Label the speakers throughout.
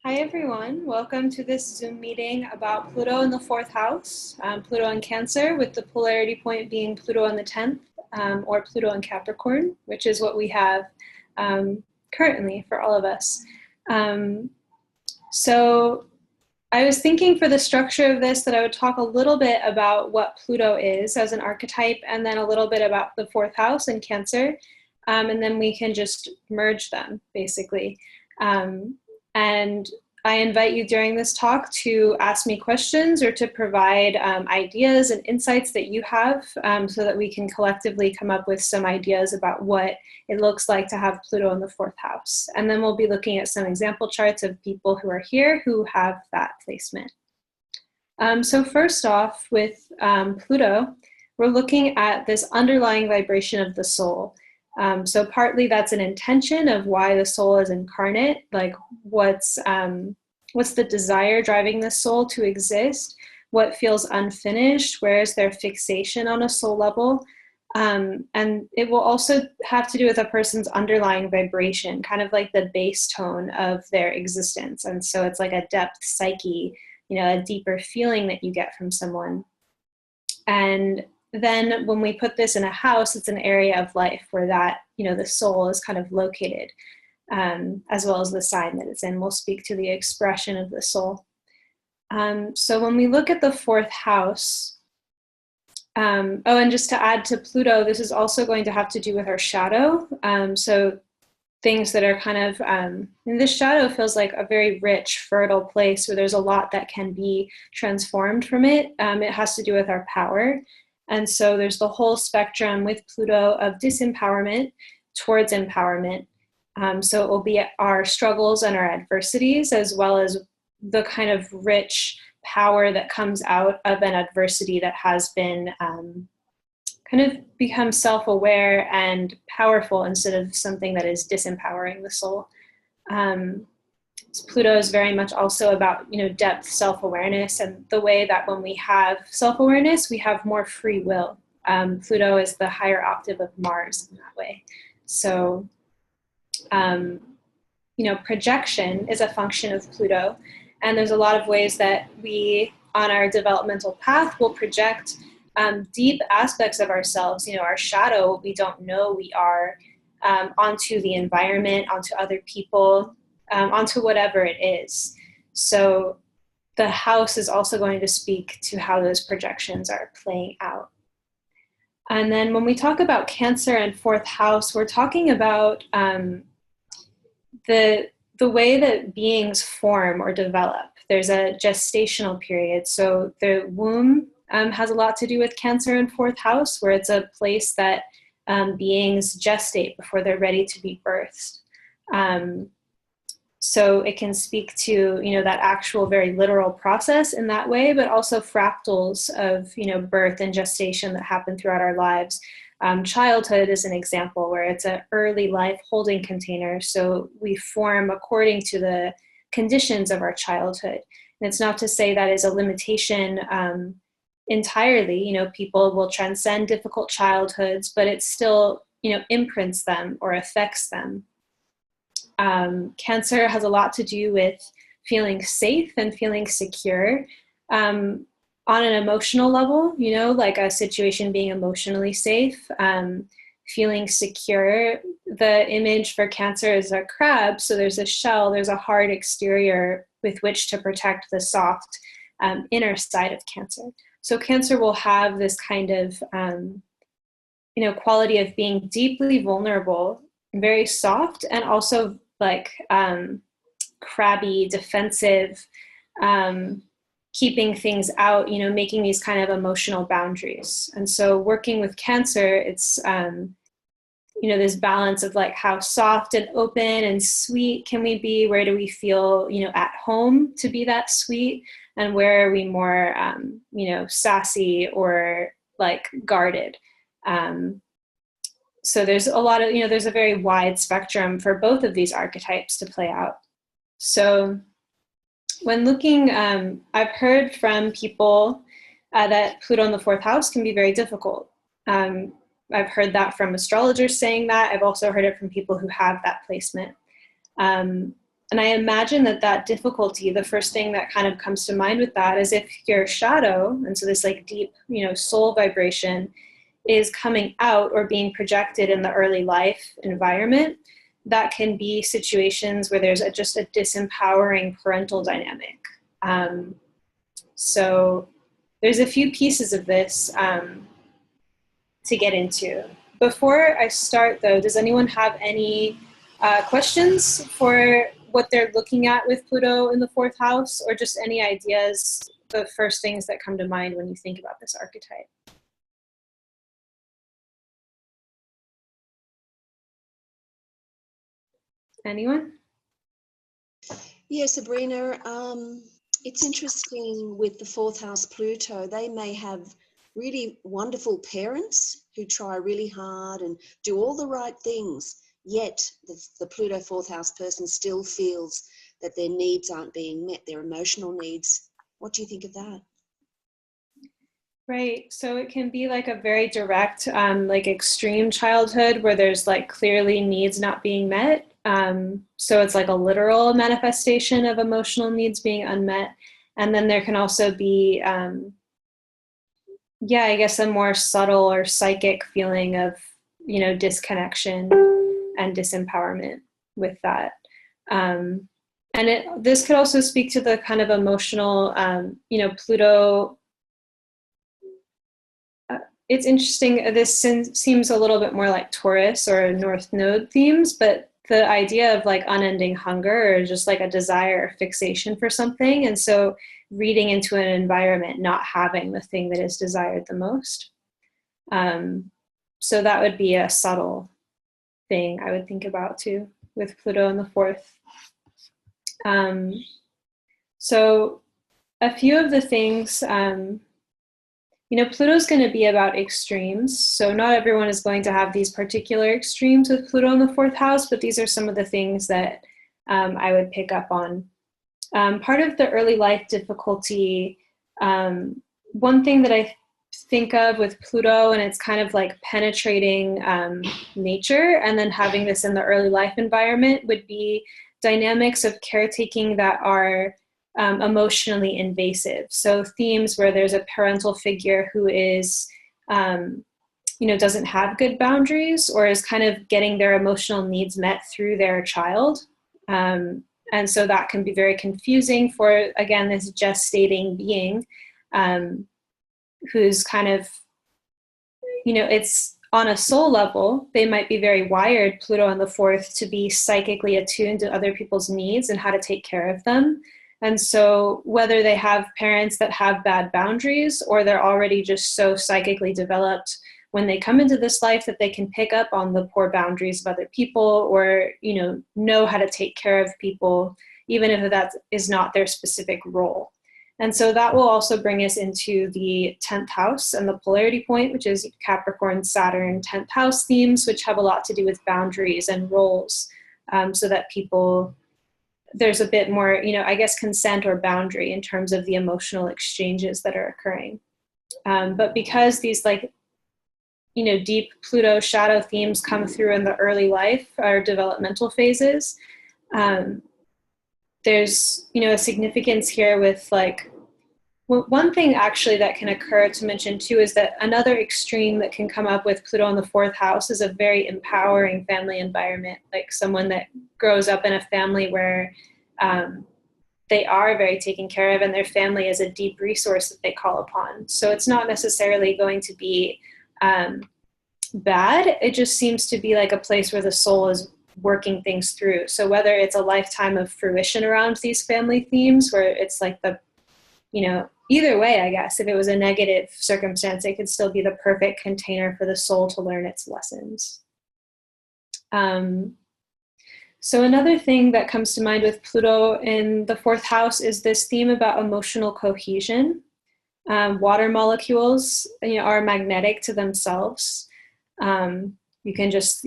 Speaker 1: Hi everyone, welcome to this Zoom meeting about Pluto in the fourth house, Pluto in Cancer, with the polarity point being Pluto in the 10th, or Pluto in Capricorn, which is what we have currently for all of us. So I was thinking for the structure of this that I would talk a little bit about what Pluto is as an archetype, and then a little bit about the fourth house in Cancer, and then we can just merge them, basically. And I invite you during this talk to ask me questions or to provide ideas and insights that you have, so that we can collectively come up with some ideas about what it looks like to have Pluto in the fourth house. And then we'll be looking at some example charts of people who are here who have that placement. So first off, with Pluto, we're looking at this underlying vibration of the soul. So partly that's an intention of why the soul is incarnate, like what's the desire driving the soul to exist, what feels unfinished, where is their fixation on a soul level, and it will also have to do with a person's underlying vibration, kind of like the base tone of their existence. And so it's like a depth psyche, a deeper feeling that you get from someone. And then when we put this in a house, it's an area of life where that, the soul is kind of located, as well as the sign that it's in. We'll speak to the expression of the soul. So when we look at the fourth house, and just to add to Pluto, this is also going to have to do with our shadow. So things that are kind of, and this shadow feels like a very rich, fertile place where there's a lot that can be transformed from it. It has to do with our power. And so there's the whole spectrum with Pluto of disempowerment towards empowerment. So it will be our struggles and our adversities, as well as the kind of rich power that comes out of an adversity that has been kind of become self-aware and powerful instead of something that is disempowering the soul. Pluto is very much also about, depth self-awareness, and the way that when we have self-awareness, we have more free will. Pluto is the higher octave of Mars in that way. So, projection is a function of Pluto, and there's a lot of ways that we, on our developmental path, will project deep aspects of ourselves, our shadow, what we don't know we are, onto the environment, onto other people, onto whatever it is. So the house is also going to speak to how those projections are playing out. And then when we talk about Cancer and fourth house, we're talking about the way that beings form or develop. There's a gestational period. So the womb has a lot to do with Cancer and fourth house, where it's a place that beings gestate before they're ready to be birthed. So it can speak to, that actual very literal process in that way, but also fractals of, birth and gestation that happen throughout our lives. Childhood is an example where it's an early life holding container. So we form according to the conditions of our childhood. And it's not to say that is a limitation entirely. People will transcend difficult childhoods, but it still, imprints them or affects them. Cancer has a lot to do with feeling safe and feeling secure on an emotional level, like a situation being emotionally safe, feeling secure. The image for Cancer is a crab, so there's a shell, there's a hard exterior with which to protect the soft inner side of Cancer. So Cancer will have this kind of, quality of being deeply vulnerable, very soft, and also like crabby, defensive, keeping things out, making these kind of emotional boundaries. And so working with Cancer, it's, this balance of like how soft and open and sweet can we be? Where do we feel, at home to be that sweet? And where are we more, sassy or like guarded? So there's a lot of, there's a very wide spectrum for both of these archetypes to play out. So when looking, I've heard from people that Pluto in the fourth house can be very difficult. I've heard that from astrologers saying that. I've also heard it from people who have that placement. And I imagine that that difficulty, the first thing that kind of comes to mind with that is if your shadow, and so this like deep, soul vibration is coming out or being projected in the early life environment, that can be situations where there's just a disempowering parental dynamic. So there's a few pieces of this to get into. Before I start, though, does anyone have any questions for what they're looking at with Pluto in the fourth house, or just any ideas, the first things that come to mind when you think about this archetype? Anyone?
Speaker 2: Yeah, Sabrina, it's interesting with the fourth house Pluto. They may have really wonderful parents who try really hard and do all the right things, yet the Pluto fourth house person still feels that their needs aren't being met, their emotional needs. What do you think of that?
Speaker 1: Right. So it can be like a very direct, like extreme childhood where there's like clearly needs not being met. So it's like a literal manifestation of emotional needs being unmet. And then there can also be, I guess a more subtle or psychic feeling of, disconnection and disempowerment with that. And this could also speak to the kind of emotional, Pluto. It's interesting, this seems a little bit more like Taurus or North Node themes, but the idea of like unending hunger or just like a desire or fixation for something. And so reading into an environment not having the thing that is desired the most. So that would be a subtle thing I would think about too with Pluto in the fourth. So a few of the things, Pluto's going to be about extremes. So not everyone is going to have these particular extremes with Pluto in the fourth house, but these are some of the things that I would pick up on. Part of the early life difficulty, one thing that I think of with Pluto, and it's kind of like penetrating nature and then having this in the early life environment, would be dynamics of caretaking that are emotionally invasive. So themes where there's a parental figure who is, doesn't have good boundaries or is kind of getting their emotional needs met through their child. And so that can be very confusing for, again, this gestating being who's kind of, it's on a soul level, they might be very wired, Pluto in the fourth, to be psychically attuned to other people's needs and how to take care of them. And so whether they have parents that have bad boundaries or they're already just so psychically developed when they come into this life that they can pick up on the poor boundaries of other people or, know how to take care of people, even if that is not their specific role. And so that will also bring us into the 10th house and the polarity point, which is Capricorn, Saturn, 10th house themes, which have a lot to do with boundaries and roles, so that people, there's a bit more, consent or boundary in terms of the emotional exchanges that are occurring. But because these deep Pluto shadow themes come through in the early life or developmental phases, there's, a significance here with one thing actually that can occur to mention too is that another extreme that can come up with Pluto in the fourth house is a very empowering family environment, like someone that grows up in a family where they are very taken care of and their family is a deep resource that they call upon. So it's not necessarily going to be bad. It just seems to be like a place where the soul is working things through. So whether it's a lifetime of fruition around these family themes, where it's like the, either way, I guess, if it was a negative circumstance, it could still be the perfect container for the soul to learn its lessons. So another thing that comes to mind with Pluto in the fourth house is this theme about emotional cohesion. Water molecules, are magnetic to themselves. You can just,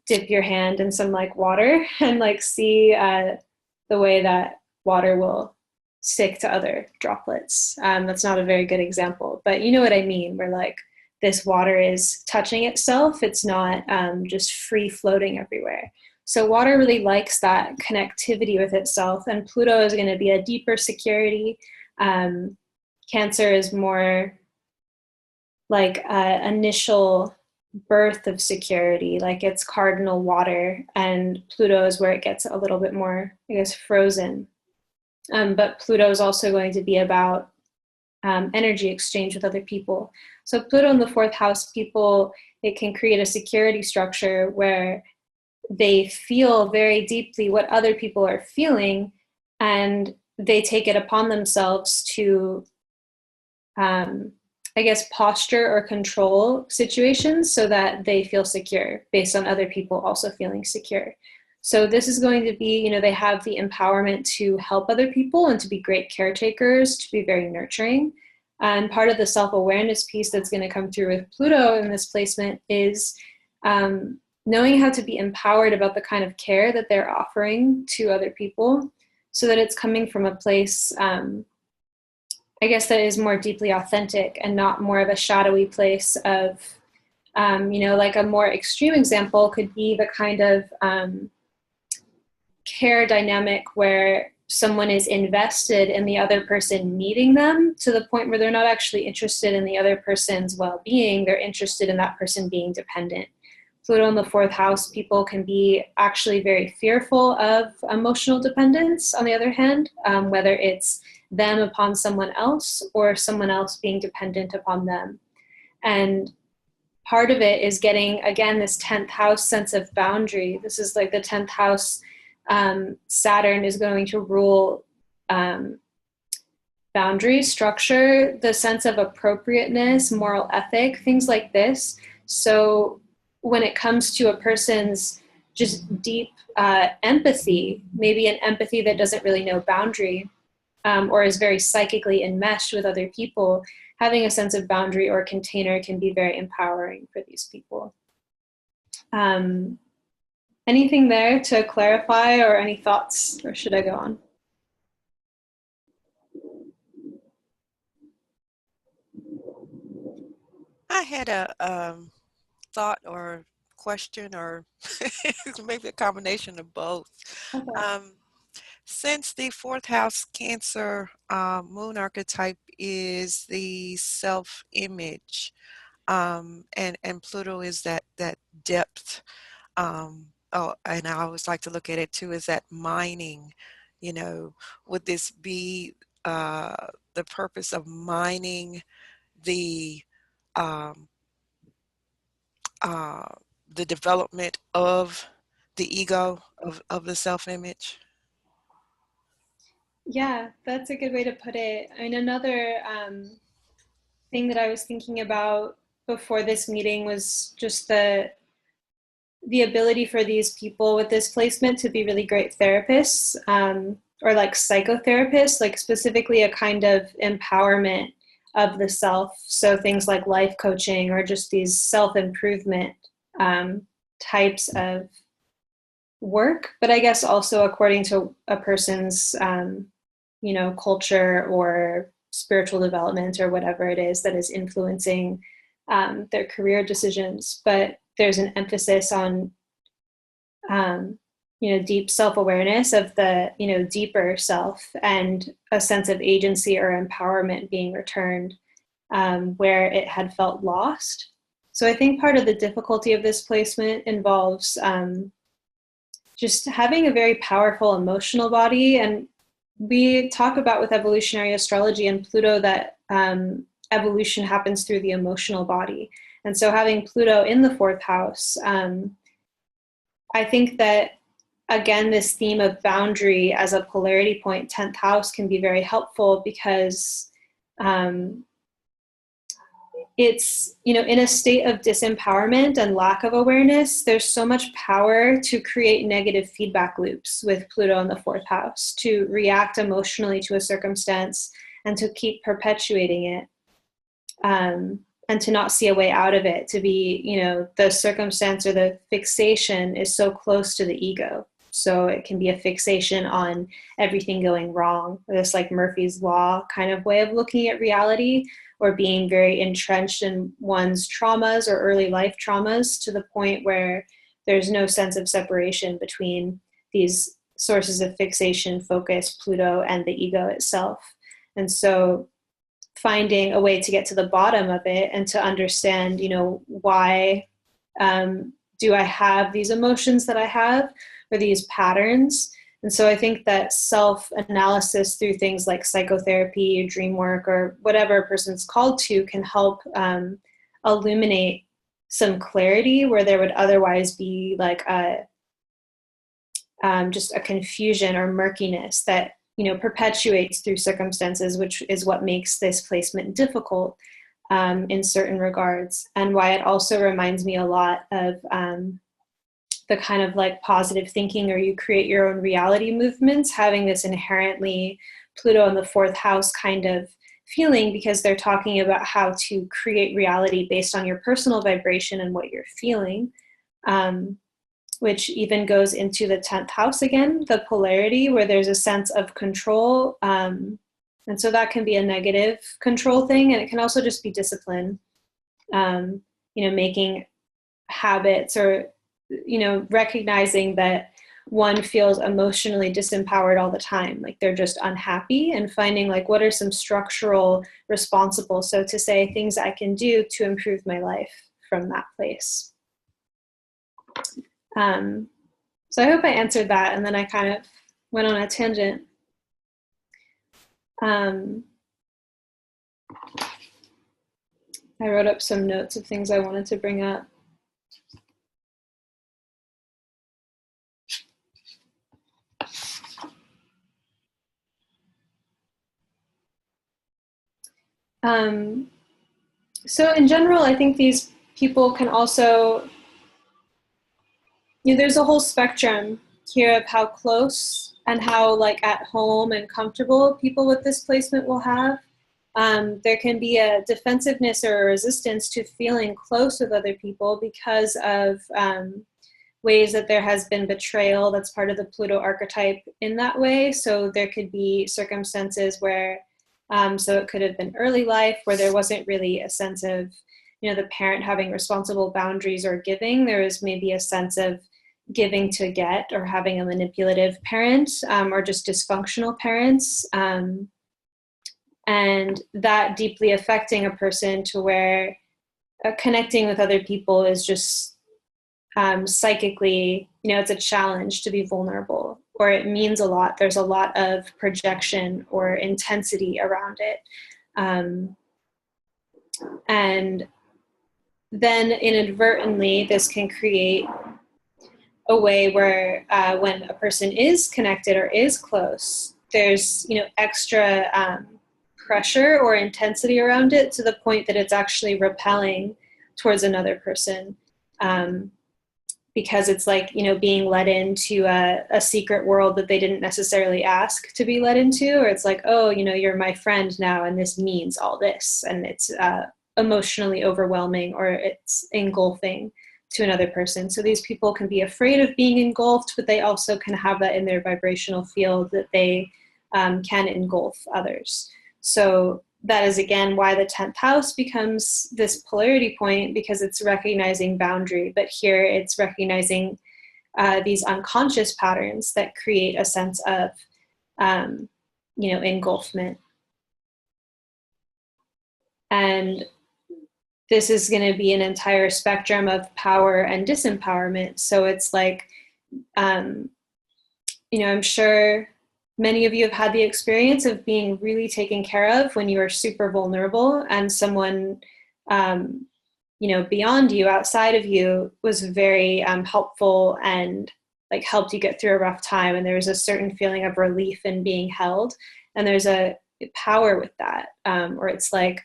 Speaker 1: dip your hand in some water and see the way that water will stick to other droplets. That's not a very good example, but you know what I mean, where this water is touching itself. It's not just free floating everywhere. So water really likes that connectivity with itself, and Pluto is going to be a deeper security. Cancer is more like initial birth of security, like it's cardinal water, and Pluto is where it gets a little bit more, I guess, frozen. But Pluto is also going to be about energy exchange with other people. So Pluto in the fourth house, people, it can create a security structure where they feel very deeply what other people are feeling, and they take it upon themselves to I guess, posture or control situations so that they feel secure based on other people also feeling secure. So this is going to be, they have the empowerment to help other people and to be great caretakers, to be very nurturing. And part of the self-awareness piece that's going to come through with Pluto in this placement is knowing how to be empowered about the kind of care that they're offering to other people, so that it's coming from a place I guess that is more deeply authentic and not more of a shadowy place of, like a more extreme example could be the kind of care dynamic where someone is invested in the other person needing them to the point where they're not actually interested in the other person's well-being. They're interested in that person being dependent. Pluto in the fourth house, people can be actually very fearful of emotional dependence, on the other hand, whether it's them upon someone else or someone else being dependent upon them. And part of it is getting, again, this 10th house sense of boundary. This is like the 10th house. Saturn is going to rule boundaries, structure, the sense of appropriateness, moral ethic, things like this. So when it comes to a person's just deep empathy, maybe an empathy that doesn't really know boundary, or is very psychically enmeshed with other people, having a sense of boundary or container can be very empowering for these people. Anything there to clarify, or any thoughts, or should I go on?
Speaker 3: I had a thought or question, or maybe a combination of both.
Speaker 1: Okay.
Speaker 3: Since the fourth house Cancer moon archetype is the self-image, and Pluto is that depth. And I always like to look at it too as that mining. Would this be the purpose of mining the um, uh, the development of the ego, of the self-image?
Speaker 1: Yeah, that's a good way to put it. I mean, another thing that I was thinking about before this meeting was just the ability for these people with this placement to be really great therapists, or like psychotherapists, like specifically a kind of empowerment of the self. So things like life coaching or just these self-improvement types of work. But I guess also according to a person's, culture or spiritual development or whatever it is that is influencing their career decisions. But there's an emphasis on, deep self-awareness of the, deeper self, and a sense of agency or empowerment being returned where it had felt lost. So I think part of the difficulty of this placement involves just having a very powerful emotional body. And we talk about with evolutionary astrology and Pluto that evolution happens through the emotional body. And so having Pluto in the fourth house, I think that, again, this theme of boundary as a polarity point, 10th house, can be very helpful because it's, in a state of disempowerment and lack of awareness, there's so much power to create negative feedback loops with Pluto in the fourth house, to react emotionally to a circumstance and to keep perpetuating it. And to not see a way out of it, to be, the circumstance or the fixation is so close to the ego. So it can be a fixation on everything going wrong, this like Murphy's Law kind of way of looking at reality, or being very entrenched in one's traumas or early life traumas to the point where there's no sense of separation between these sources of fixation, focus, Pluto, and the ego itself. And so finding a way to get to the bottom of it and to understand, why do I have these emotions that I have, or these patterns? And so I think that self-analysis through things like psychotherapy, dream work, or whatever a person's called to can help illuminate some clarity where there would otherwise be like just a confusion or murkiness that perpetuates through circumstances, which is what makes this placement difficult in certain regards, and why it also reminds me a lot of the kind of like positive thinking, or you create your own reality movements, having this inherently Pluto in the fourth house kind of feeling, because they're talking about how to create reality based on your personal vibration and what you're feeling, which even goes into the 10th house again, the polarity, where there's a sense of control. And so that can be a negative control thing, and it can also just be discipline, making habits, or recognizing that one feels emotionally disempowered all the time, like they're just unhappy, and finding like what are some structural responsible, so to say, things I can do to improve my life from that place. So I hope I answered that, and then I kind of went on a tangent. I wrote up some notes of things I wanted to bring up. So in general, I think these people can also, there's a whole spectrum here of how close and how like at home and comfortable people with this placement will have. There can be a defensiveness or a resistance to feeling close with other people because of ways that there has been betrayal that's part of the Pluto archetype in that way. So there could be circumstances where, so it could have been early life where there wasn't really a sense of, the parent having responsible boundaries or giving. There was maybe a sense of giving to get, or having a manipulative parent, or just dysfunctional parents. And that deeply affecting a person to where connecting with other people is just psychically, it's a challenge to be vulnerable, or it means a lot. There's a lot of projection or intensity around it. And then inadvertently, this can create a way where when a person is connected or is close, there's, extra pressure or intensity around it, to the point that it's actually repelling towards another person. Because it's like, being led into a secret world that they didn't necessarily ask to be led into, or it's like, oh, you're my friend now, and this means all this, and it's emotionally overwhelming, or it's engulfing to another person. So these people can be afraid of being engulfed, but they also can have that in their vibrational field, that they can engulf others. So that is, again, why the 10th house becomes this polarity point, because it's recognizing boundary, but here it's recognizing these unconscious patterns that create a sense of, engulfment. And this is going to be an entire spectrum of power and disempowerment. So it's like, I'm sure many of you have had the experience of being really taken care of when you are super vulnerable, and someone, beyond you, outside of you, was very helpful and like helped you get through a rough time. And there was a certain feeling of relief in being held. And there's a power with that, or it's like,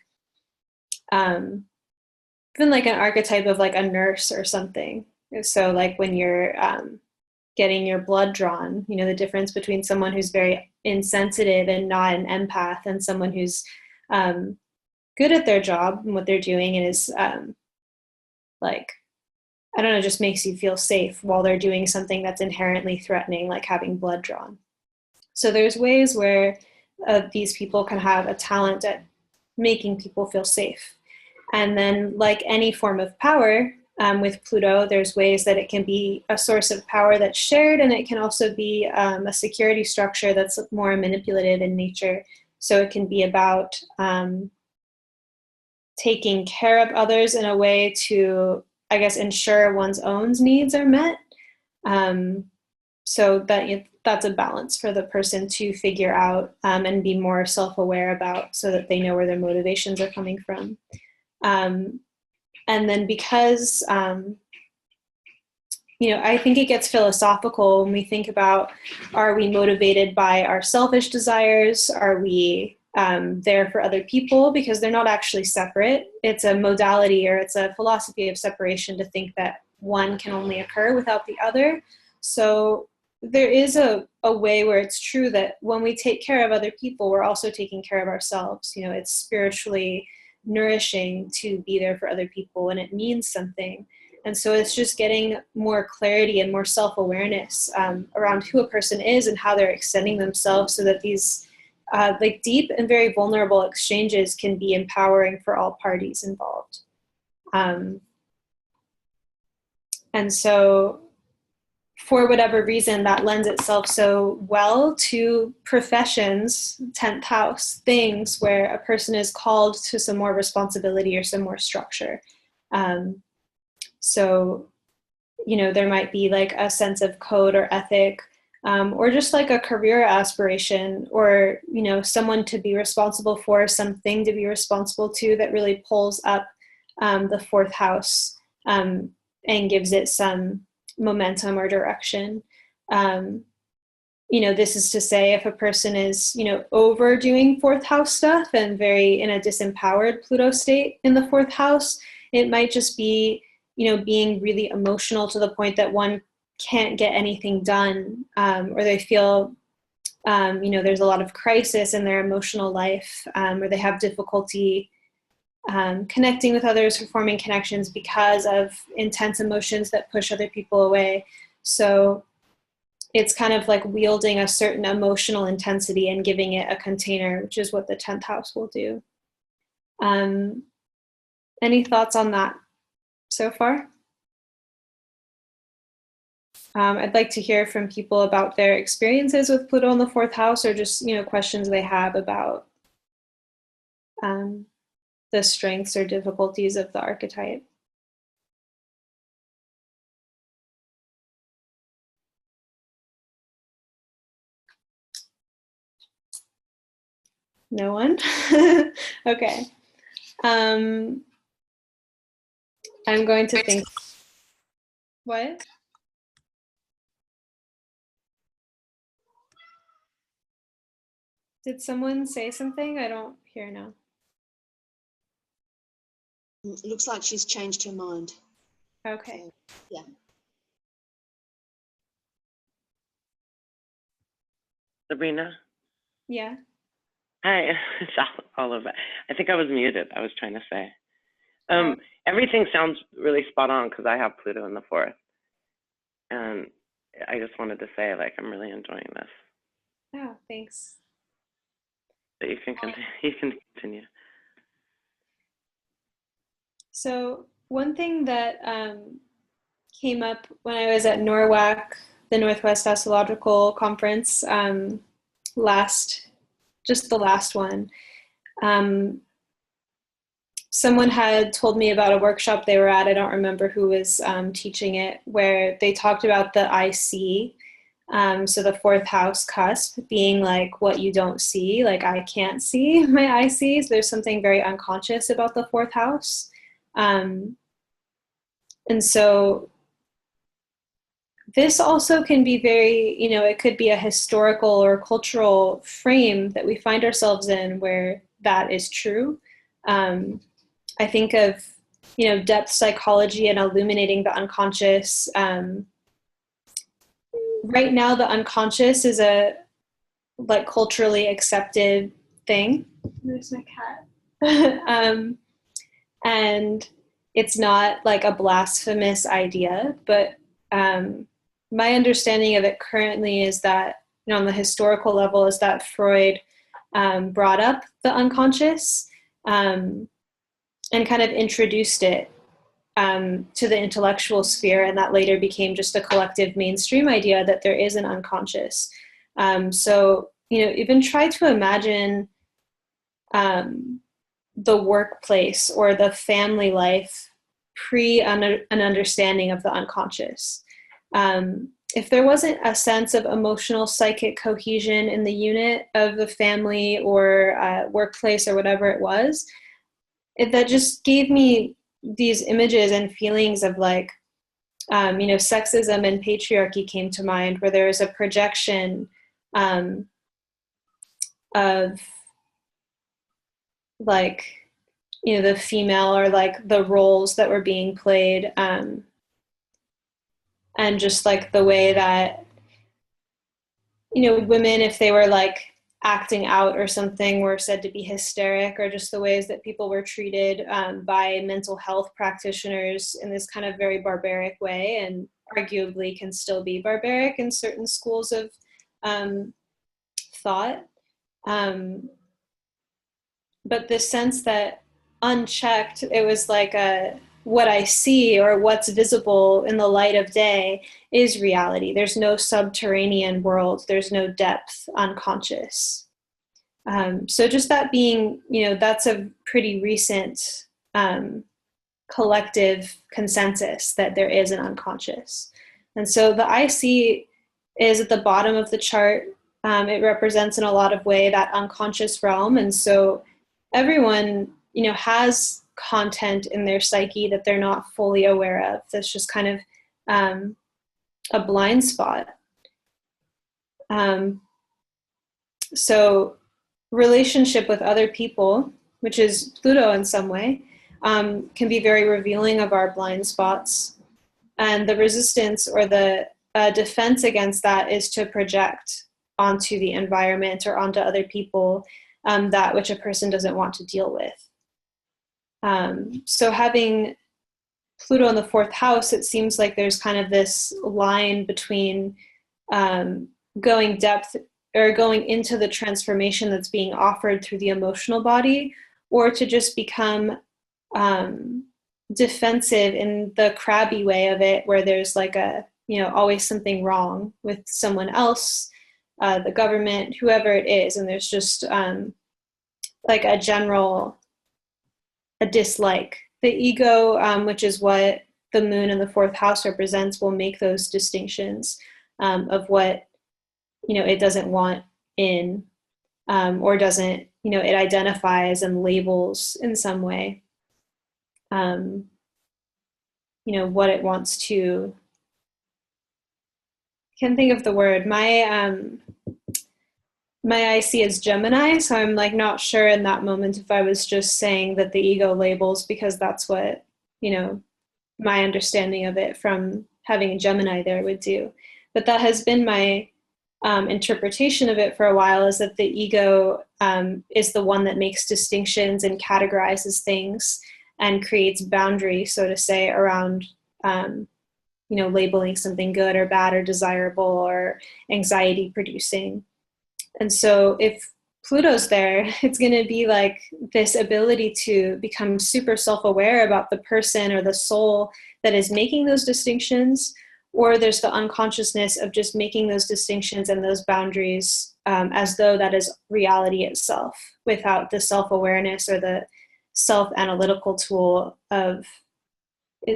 Speaker 1: even like an archetype of like a nurse or something. So like when you're getting your blood drawn, the difference between someone who's very insensitive and not an empath, and someone who's good at their job and what they're doing, and is like, I don't know, just makes you feel safe while they're doing something that's inherently threatening, like having blood drawn. So there's ways where these people can have a talent at making people feel safe. And then, like any form of power, with Pluto, there's ways that it can be a source of power that's shared, and it can also be a security structure that's more manipulative in nature. So it can be about taking care of others in a way to, I guess, ensure one's own needs are met. So that's a balance for the person to figure out and be more self-aware about, so that they know where their motivations are coming from. And then because, I think it gets philosophical when we think about, are we motivated by our selfish desires? Are we there for other people? Because they're not actually separate. It's a modality, or it's a philosophy of separation to think that one can only occur without the other. So there is a way where it's true that when we take care of other people, we're also taking care of ourselves. It's spiritually nourishing to be there for other people, and it means something. And so it's just getting more clarity and more self-awareness around who a person is and how they're extending themselves, so that these deep and very vulnerable exchanges can be empowering for all parties involved. And so for whatever reason, that lends itself so well to professions, 10th house, things where a person is called to some more responsibility or some more structure. So, there might be like a sense of code or ethic, or just like a career aspiration, or, someone to be responsible for, something to be responsible to, that really pulls up the 4th house and gives it some momentum or direction. This is to say, if a person is, overdoing 4th house stuff and very in a disempowered Pluto state in the 4th house, it might just be, being really emotional to the point that one can't get anything done, or they feel, there's a lot of crisis in their emotional life, or they have difficulty connecting with others or forming connections because of intense emotions that push other people away. So it's kind of like wielding a certain emotional intensity and giving it a container, which is what the 10th house will do. Any thoughts on that so far? I'd like to hear from people about their experiences with Pluto in the 4th house, or just, questions they have about the strengths or difficulties of the archetype. No one? Okay. I'm going to think. What? Did someone say something? I don't hear now.
Speaker 2: It looks like she's changed her mind.
Speaker 1: Okay.
Speaker 2: So, yeah.
Speaker 4: Sabrina?
Speaker 1: Yeah.
Speaker 4: Hi, it's Oliver. I think I was muted. I was trying to say. Everything sounds really spot on because I have Pluto in the 4th. And I just wanted to say, I'm really enjoying this.
Speaker 1: Oh, thanks.
Speaker 4: But you can continue.
Speaker 1: So one thing that came up when I was at NORWAC, the Northwest Astrological Conference, the last one, someone had told me about a workshop they were at. I don't remember who was teaching it, where they talked about the IC. So the 4th house cusp being like what you don't see, like I can't see my ICs. There's something very unconscious about the 4th house. And so this also can be very, it could be a historical or cultural frame that we find ourselves in where that is true. I think of, depth psychology and illuminating the unconscious. Right now, the unconscious is a culturally accepted thing. There's my cat. And it's not like a blasphemous idea, but my understanding of it currently is that, on the historical level, is that Freud brought up the unconscious and kind of introduced it to the intellectual sphere, and that later became just a collective mainstream idea that there is an unconscious. So, even try to imagine the workplace or the family life pre an understanding of the unconscious. If there wasn't a sense of emotional psychic cohesion in the unit of the family or workplace or whatever it was, that just gave me these images and feelings of like, sexism and patriarchy came to mind, where there is a projection of like, the female, or like the roles that were being played, and just like the way that, women, if they were like acting out or something, were said to be hysteric, or just the ways that people were treated by mental health practitioners in this kind of very barbaric way, and arguably can still be barbaric in certain schools of thought. But this sense that unchecked, it was like what I see or what's visible in the light of day is reality. There's no subterranean world. There's no depth unconscious. So just that being, that's a pretty recent collective consensus that there is an unconscious. And so the IC is at the bottom of the chart. It represents in a lot of way that unconscious realm. And so everyone, has content in their psyche that they're not fully aware of. That's just kind of a blind spot. So relationship with other people, which is Pluto in some way, can be very revealing of our blind spots. And the resistance or the defense against that is to project onto the environment or onto other people that which a person doesn't want to deal with. So having Pluto in the fourth house, it seems like there's kind of this line between going depth or going into the transformation that's being offered through the emotional body, or to just become defensive in the crabby way of it, where there's like always something wrong with someone else, the government, whoever it is, and there's just like a dislike. The ego, which is what the moon in the fourth house represents, will make those distinctions of what it doesn't want in, or doesn't, it identifies and labels in some way, what it wants to. Can't think of the word. My IC is Gemini, so I'm like not sure in that moment if I was just saying that the ego labels, because that's what, my understanding of it from having a Gemini there would do. But that has been my interpretation of it for a while, is that the ego is the one that makes distinctions and categorizes things and creates boundary, so to say, around labeling something good or bad or desirable or anxiety producing. And so if Pluto's there, it's going to be like this ability to become super self-aware about the person or the soul that is making those distinctions, or there's the unconsciousness of just making those distinctions and those boundaries as though that is reality itself, without the self-awareness or the self-analytical tool of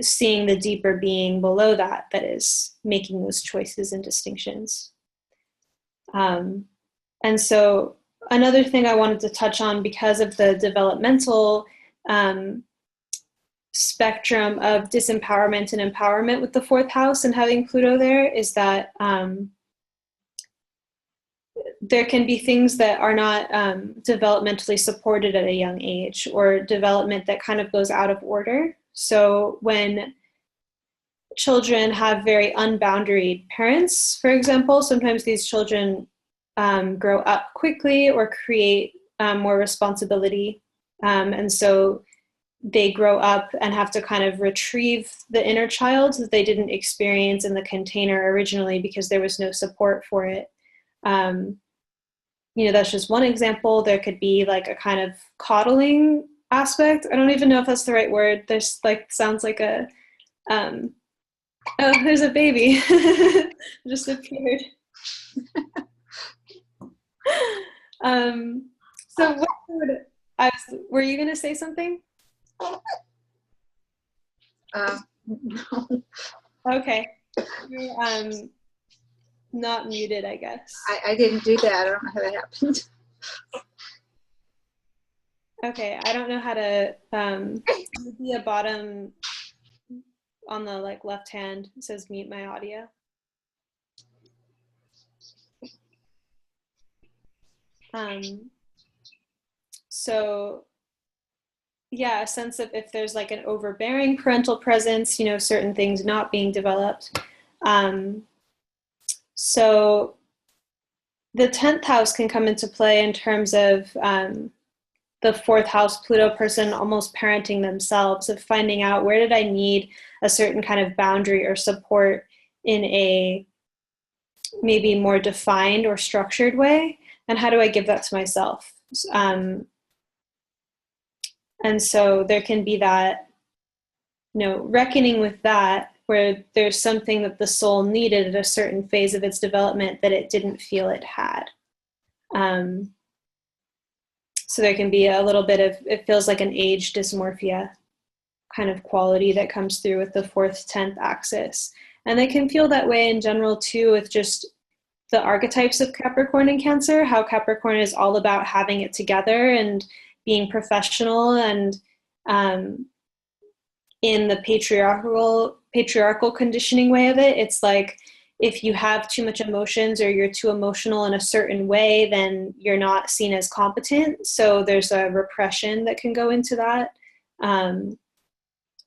Speaker 1: seeing the deeper being below that is making those choices and distinctions. And so another thing I wanted to touch on, because of the developmental spectrum of disempowerment and empowerment with the fourth house and having Pluto there, is that there can be things that are not developmentally supported at a young age, or development that kind of goes out of order. So when children have very unboundaried parents, for example, sometimes these children grow up quickly or create more responsibility. And so they grow up and have to kind of retrieve the inner child that they didn't experience in the container originally, because there was no support for it. That's just one example. There could be like a kind of coddling aspect. I don't even know if that's the right word. There's like, sounds like a, oh, there's a baby. Just appeared. So what would, were you going to say something?
Speaker 5: No.
Speaker 1: Okay. You're not muted, I guess.
Speaker 5: I didn't do that. I don't know how that happened.
Speaker 1: Okay, I don't know how to, be a bottom on the like left hand, it says mute my audio. So yeah, a sense of if there's like an overbearing parental presence, you know, certain things not being developed. So the 10th house can come into play in terms of the 4th house Pluto person almost parenting themselves, of finding out where did I need a certain kind of boundary or support in a maybe more defined or structured way, and how do I give that to myself? And so there can be that, you know, reckoning with that, where there's something that the soul needed at a certain phase of its development that it didn't feel it had. So there can be a little bit of, it feels like an age dysmorphia kind of quality that comes through with the 4th, 10th axis. And they can feel that way in general too, with just the archetypes of Capricorn and Cancer, how Capricorn is all about having it together and being professional, and in the patriarchal conditioning way of it, it's like if you have too much emotions or you're too emotional in a certain way, then you're not seen as competent. So there's a repression that can go into that.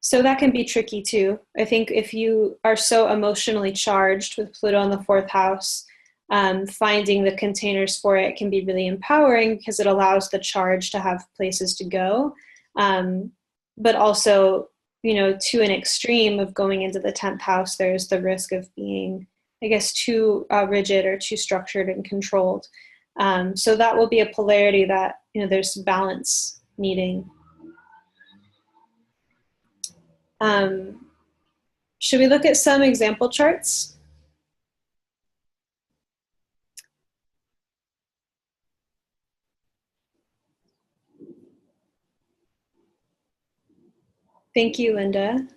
Speaker 1: So that can be tricky too. I think if you are so emotionally charged with Pluto in the 4th house, finding the containers for it can be really empowering, because it allows the charge to have places to go. But also, you know, to an extreme of going into the 10th house, there's the risk of being, I guess, too rigid or too structured and controlled. So that will be a polarity that, you know, there's balance needing. Should we look at some example charts? Thank you, Linda.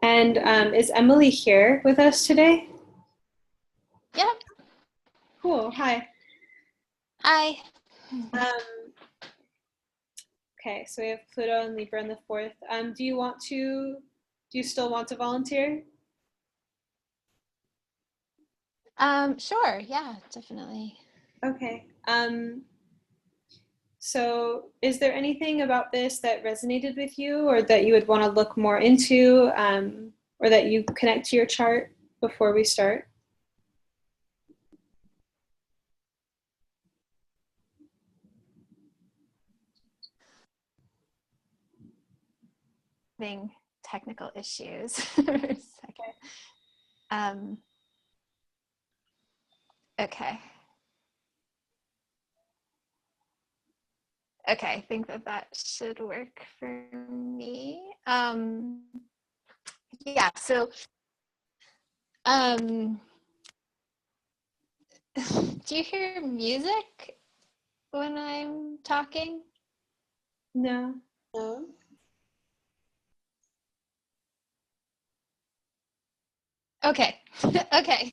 Speaker 1: And is Emily here with us today?
Speaker 6: Yep.
Speaker 1: Cool, hi.
Speaker 6: Hi.
Speaker 1: Okay, so we have Pluto and Libra in the 4th. Do you still want to volunteer?
Speaker 6: Sure, yeah, definitely.
Speaker 1: Okay. So is there anything about this that resonated with you, or that you would want to look more into, or that you connect to your chart before we start?
Speaker 6: Having technical issues for a second. Okay. Okay, I think that should work for me. Yeah, so do you hear music when I'm talking?
Speaker 1: No.
Speaker 2: No.
Speaker 6: Okay. Okay.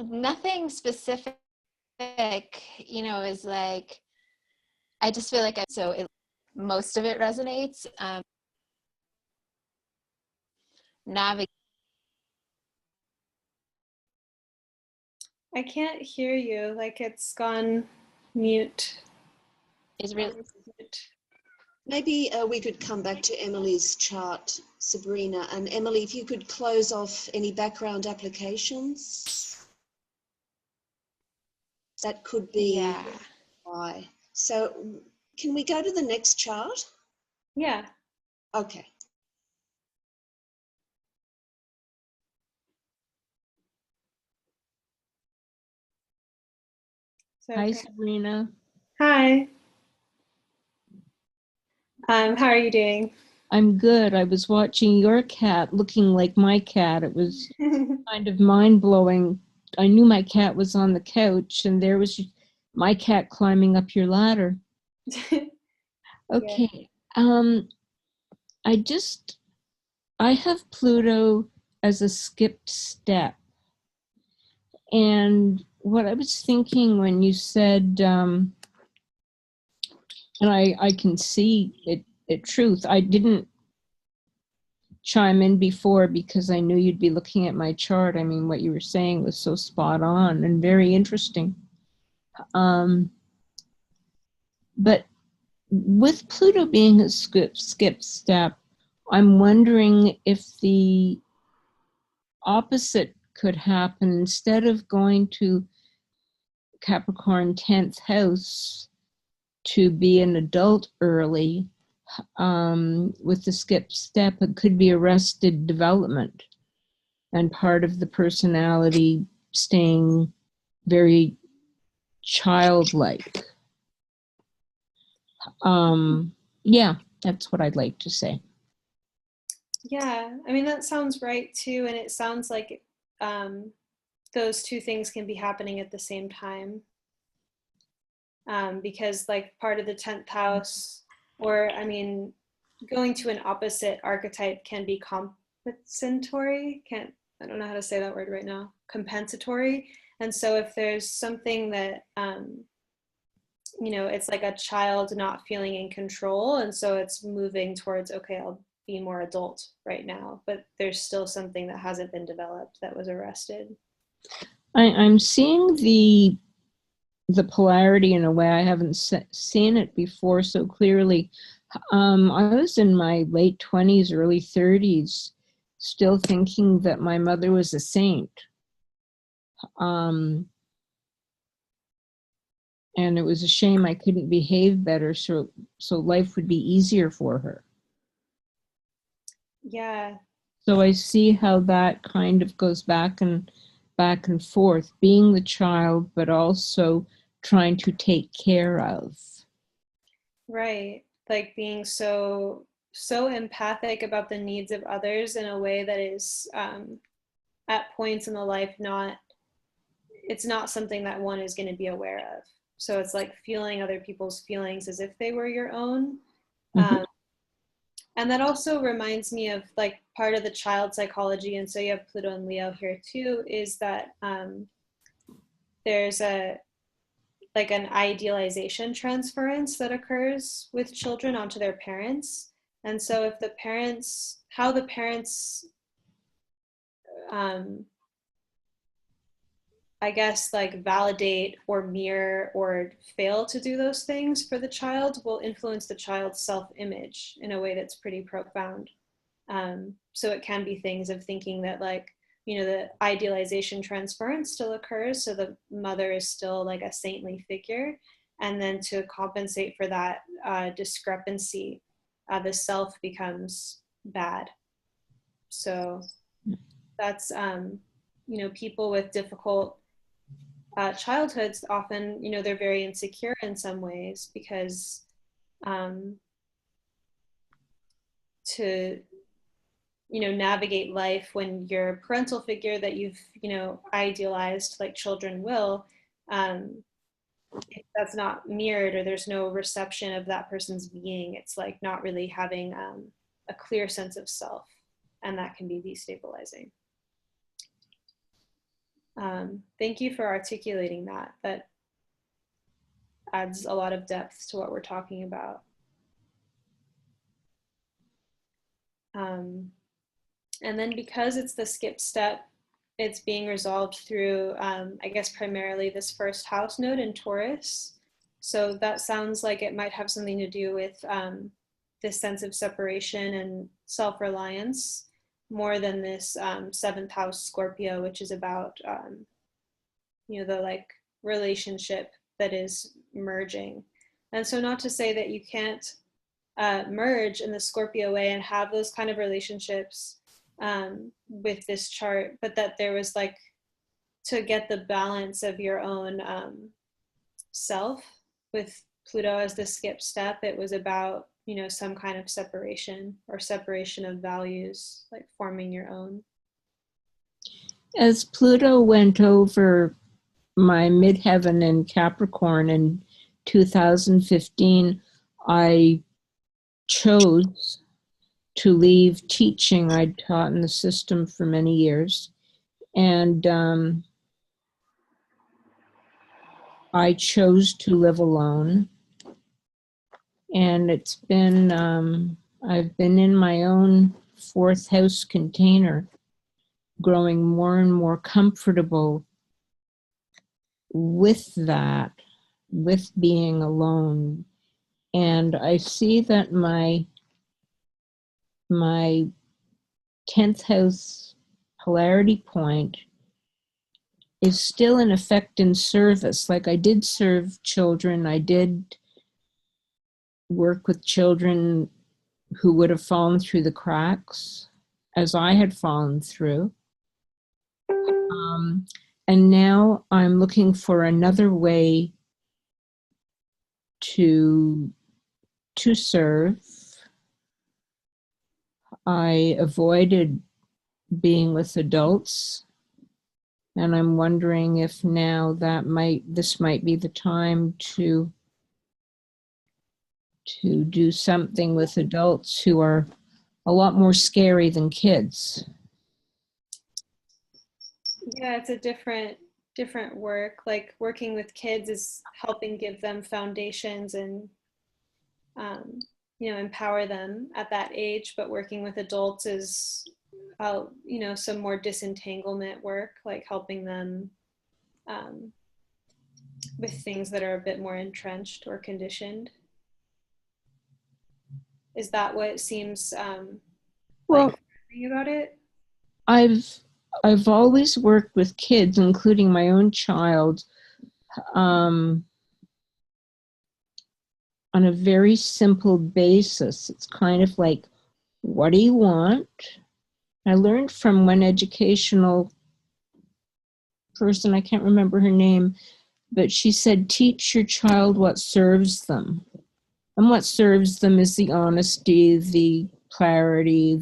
Speaker 6: Nothing specific, you know, is like, I just feel like most of it resonates.
Speaker 1: I can't hear you, like it's gone mute.
Speaker 6: Is really
Speaker 2: Maybe we could come back to Emily's chart, Sabrina. And Emily, if you could close off any background applications. That could be why. So can we go to the next chart?
Speaker 1: Yeah.
Speaker 2: Okay.
Speaker 7: Hi,
Speaker 1: Okay.
Speaker 7: Sabrina.
Speaker 1: Hi. How are you doing?
Speaker 7: I'm good. I was watching your cat looking like my cat. It was kind of mind-blowing. I knew my cat was on the couch, and there was my cat climbing up your ladder. Okay. I have Pluto as a skipped step. And what I was thinking when you said, and I can see it truth, I didn't chime in before because I knew you'd be looking at my chart. I mean, what you were saying was so spot on and very interesting. But with Pluto being a skip step, I'm wondering if the opposite could happen. Instead of going to Capricorn 10th house to be an adult early, with the skip step, it could be arrested development and part of the personality staying very childlike. Yeah, that's what I'd like to say.
Speaker 1: Yeah, I mean, that sounds right too. And it sounds like those two things can be happening at the same time. Because like part of the 10th house, or I mean, going to an opposite archetype can be compensatory. I don't know how to say that word right now. Compensatory. And so if there's something that, it's like a child not feeling in control. And so it's moving towards, okay, I'll be more adult right now, but there's still something that hasn't been developed that was arrested.
Speaker 7: I'm seeing the polarity in a way I haven't seen it before so clearly. I was in my late 20s, early 30s, still thinking that my mother was a saint. And it was a shame I couldn't behave better so life would be easier for her.
Speaker 1: Yeah.
Speaker 7: So I see how that kind of goes back and forth, being the child, but also trying to take care of.
Speaker 1: Right. Like being so empathic about the needs of others in a way that is at points in the life it's not something that one is going to be aware of. So it's like feeling other people's feelings as if they were your own. And that also reminds me of like part of the child psychology. And so you have Pluto and Leo here too, is that there's an idealization transference that occurs with children onto their parents. And so if how the parents, I guess, like validate or mirror or fail to do those things for the child will influence the child's self-image in a way that's pretty profound. So it can be things of thinking that the idealization transference still occurs. So the mother is still like a saintly figure. And then to compensate for that discrepancy, the self becomes bad. So that's, people with difficult childhoods often, they're very insecure in some ways because to navigate life when your parental figure that you've idealized like children will, if that's not mirrored or there's no reception of that person's being, it's like not really having a clear sense of self, and that can be destabilizing. Thank you for articulating that. That adds a lot of depth to what we're talking about. And then because it's the skip step, it's being resolved through, I guess, primarily this first house node in Taurus. So that sounds like it might have something to do with this sense of separation and self-reliance more than this seventh house Scorpio, which is about, the like relationship that is merging. And so not to say that you can't merge in the Scorpio way and have those kind of relationships with this chart, but that there was like, to get the balance of your own self. With Pluto as the skip step, it was about, you know, some kind of separation or separation of values, like forming your own.
Speaker 7: As Pluto went over my midheaven in Capricorn in 2015, I chose to leave teaching. I'd taught in the system for many years, and I chose to live alone. And it's been, I've been in my own fourth house container, growing more and more comfortable with that, with being alone. And I see that my 10th house polarity point is still in effect in service. Like, I did serve children, I did work with children who would have fallen through the cracks as I had fallen through. And now I'm looking for another way to serve. I avoided being with adults, and I'm wondering if now this might be the time to do something with adults who are a lot more scary than kids.
Speaker 1: Yeah, it's a different work. Like, working with kids is helping give them foundations and you know, empower them at that age, but working with adults is you know, some more disentanglement work, like helping them with things that are a bit more entrenched or conditioned. Is that what it seems
Speaker 7: Well,
Speaker 1: like about it?
Speaker 7: I've always worked with kids, including my own child, on a very simple basis. It's kind of like, what do you want? I learned from one educational person, I can't remember her name, but she said, teach your child what serves them. And what serves them is the honesty, the clarity,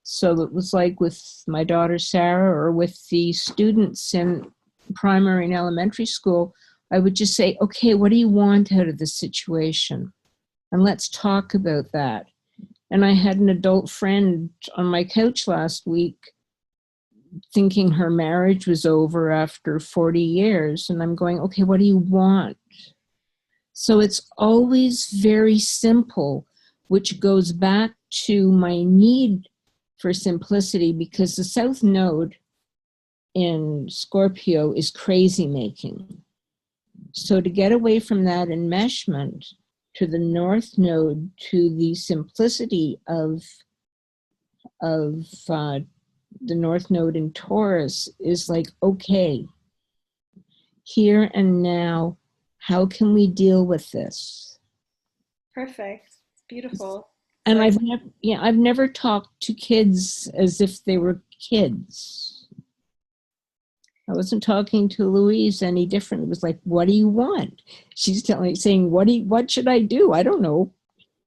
Speaker 7: so it was like with my daughter Sarah, or with the students in primary and elementary school, I would just say, okay, what do you want out of this situation? And let's talk about that. And I had an adult friend on my couch last week thinking her marriage was over after 40 years. And I'm going, okay, what do you want? So it's always very simple, which goes back to my need for simplicity, because the South Node in Scorpio is crazy making. So to get away from that enmeshment to the North Node, to the simplicity of the North Node in Taurus, is like, okay, here and now, how can we deal with this?
Speaker 1: Perfect. It's beautiful.
Speaker 7: And I've never talked to kids as if they were kids. I wasn't talking to Louise any different. It was like, what do you want? She's saying, what should I do? I don't know.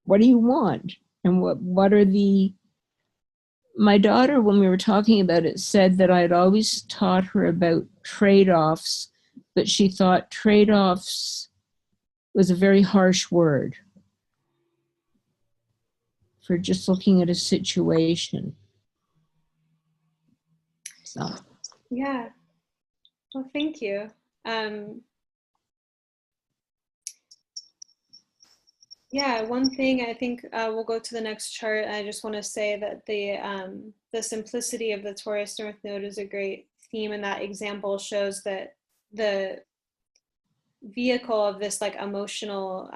Speaker 7: What do you want? And what are my daughter, when we were talking about it, said that I'd always taught her about trade-offs, but she thought trade-offs was a very harsh word for just looking at a situation. So.
Speaker 1: Yeah. Well, thank you. Yeah, one thing I think we'll go to the next chart. I just want to say that the simplicity of the Taurus North Node is a great theme, and that example shows that the vehicle of this like emotional,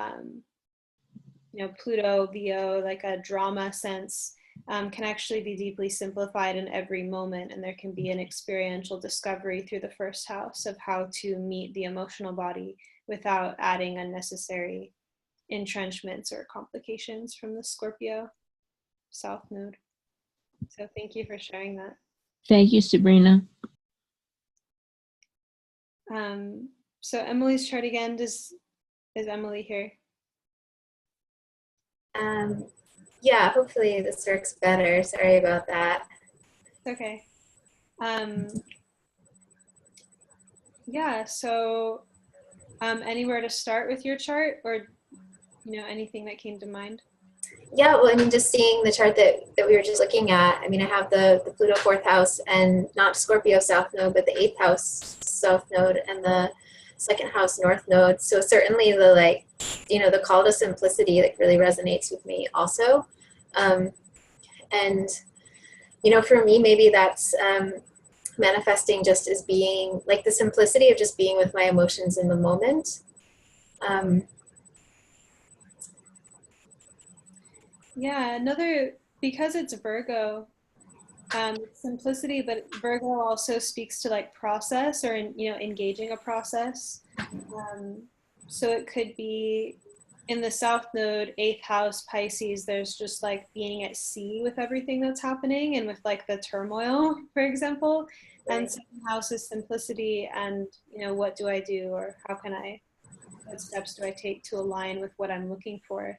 Speaker 1: you know, Pluto VO, like a drama sense, can actually be deeply simplified in every moment, and there can be an experiential discovery through the first house of how to meet the emotional body without adding unnecessary entrenchments or complications from the Scorpio South Node. So thank you for sharing that.
Speaker 7: Thank you, Sabrina.
Speaker 1: So Emily's chart again, is Emily here?
Speaker 6: Yeah, hopefully this works better. Sorry about that.
Speaker 1: Okay. Yeah, so anywhere to start with your chart, or anything that came to mind?
Speaker 6: Yeah, well, I mean, just seeing the chart that we were just looking at, I mean, I have the Pluto 4th house and not Scorpio south node, but the 8th house south node and the 2nd house north node. So certainly the, like, the call to simplicity, like, really resonates with me also. And, for me, maybe that's manifesting just as being, like, the simplicity of just being with my emotions in the moment.
Speaker 1: Yeah, because it's Virgo, simplicity, but Virgo also speaks to like process, or engaging a process. So it could be in the South Node, 8th house Pisces, there's just like being at sea with everything that's happening and with like the turmoil, for example. And 2nd house is simplicity and, what do I do, or what steps do I take to align with what I'm looking for?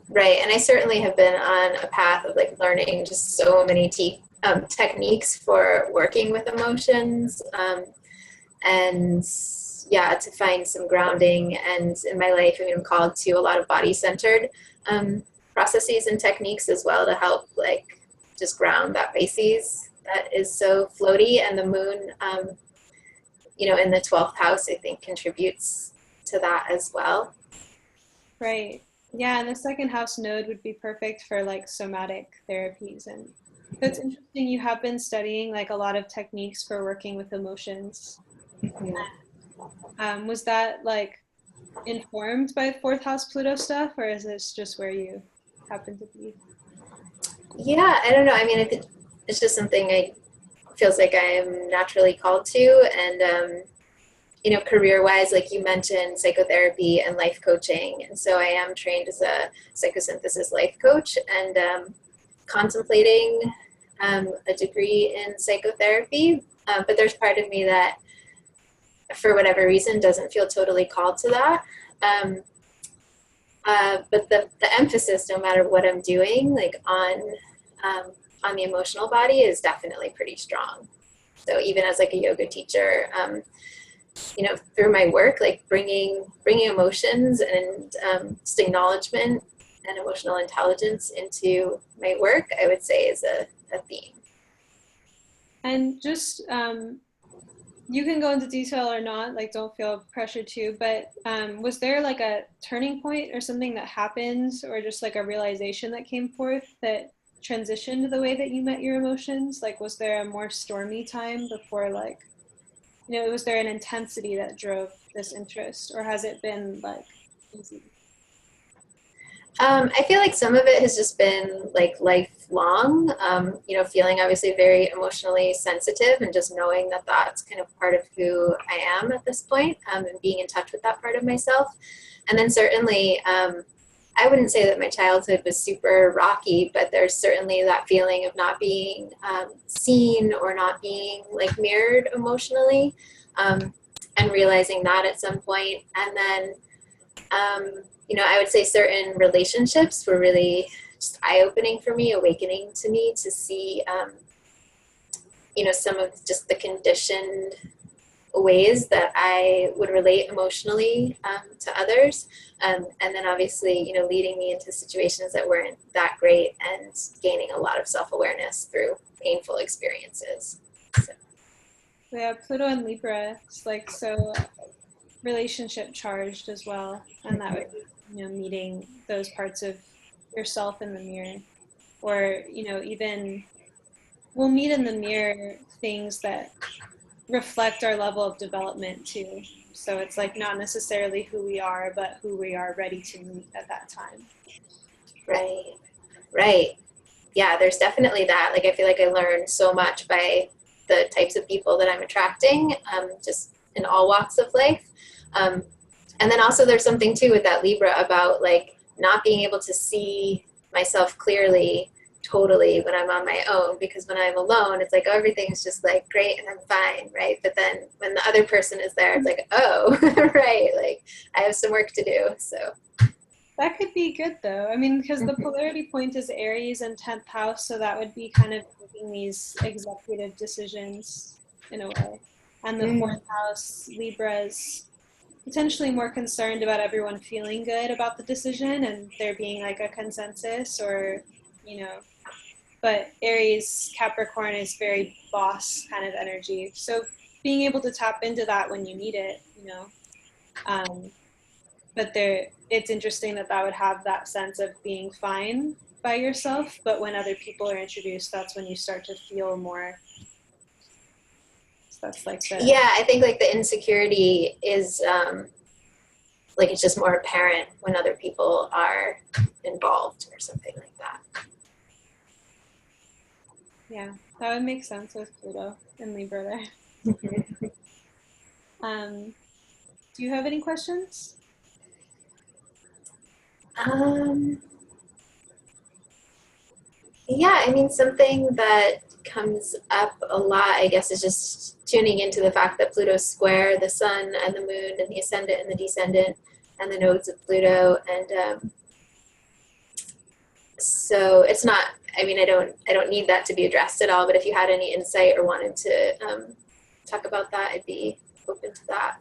Speaker 6: Right, and I certainly have been on a path of like learning just so many techniques for working with emotions, and yeah, to find some grounding. And in my life, I'm called to a lot of body-centered processes and techniques as well to help like just ground that Pisces that is so floaty, and the moon, in the 12th house, I think contributes to that as well.
Speaker 1: Right. Yeah, and the 2nd house node would be perfect for like somatic therapies. And it's interesting, you have been studying like a lot of techniques for working with emotions. Was that like informed by 4th house Pluto stuff, or is this just where you happen to be?
Speaker 6: Yeah, I don't know. I mean, I think it's just something feels like I am naturally called to, and career-wise, like you mentioned, psychotherapy and life coaching, and so I am trained as a psychosynthesis life coach, and contemplating a degree in psychotherapy. But there's part of me that, for whatever reason, doesn't feel totally called to that. But the emphasis, no matter what I'm doing, like on the emotional body, is definitely pretty strong. So even as like a yoga teacher, through my work, like bringing emotions and just acknowledgement and emotional intelligence into my work, I would say is a theme.
Speaker 1: And just you can go into detail or not, like don't feel pressured to, but was there like a turning point or something that happened, or just like a realization that came forth that transitioned the way that you met your emotions? Like, was there a more stormy time before, like, was there an intensity that drove this interest, or has it been like easy?
Speaker 6: I feel like some of it has just been like lifelong, feeling obviously very emotionally sensitive, and just knowing that that's kind of part of who I am at this point, and being in touch with that part of myself. And then certainly, I wouldn't say that my childhood was super rocky, but there's certainly that feeling of not being seen or not being like mirrored emotionally, and realizing that at some point. And then, I would say certain relationships were really just eye-opening for me, awakening to me to see, some of just the conditioned ways that I would relate emotionally to others. And then obviously, leading me into situations that weren't that great, and gaining a lot of self-awareness through painful experiences. So.
Speaker 1: Yeah, Pluto and Libra, it's like so relationship charged as well. And that would be, meeting those parts of yourself in the mirror. Or, even we'll meet in the mirror things that reflect our level of development too. So it's like not necessarily who we are, but who we are ready to meet at that time.
Speaker 6: Right. Yeah, there's definitely that. Like, I feel like I learned so much by the types of people that I'm attracting, just in all walks of life. And then also there's something too with that Libra about like not being able to see myself clearly totally when I'm on my own, because when I'm alone, it's like, oh, everything's just like great and I'm fine, right? But then when the other person is there, it's like, oh, right, like I have some work to do. So
Speaker 1: that could be good though. I mean, because the polarity point is Aries and 10th house, so that would be kind of making these executive decisions in a way. And the 4th house, Libra's potentially more concerned about everyone feeling good about the decision and there being like a consensus, or, you know, but Aries, Capricorn is very boss kind of energy. So being able to tap into that when you need it, you know. But it's interesting that would have that sense of being fine by yourself, but when other people are introduced, that's when you start to feel more. So that's like the,
Speaker 6: yeah, I think like the insecurity is like it's just more apparent when other people are involved or something like that.
Speaker 1: yeah, that would make sense with Pluto and Libra there. Do you have any questions?
Speaker 6: Yeah, I mean, something that comes up a lot, I guess, is just tuning into the fact that Pluto's square the sun and the moon and the ascendant and the descendant and the nodes of Pluto. And so it's not, I mean, I don't need that to be addressed at all, but if you had any insight or wanted to talk about that, I'd be open to that.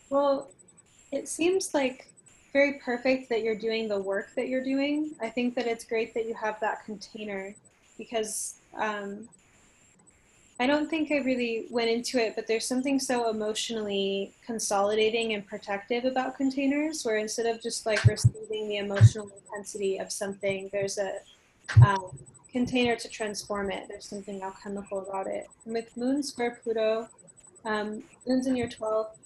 Speaker 1: Well, it seems like very perfect that you're doing the work that you're doing. I think that it's great that you have that container, because I don't think I really went into it, but there's something so emotionally consolidating and protective about containers, where instead of just like receiving the emotional intensity of something, there's a container to transform it. There's something alchemical about it. And with Moon square Pluto, Moon's in your 12th,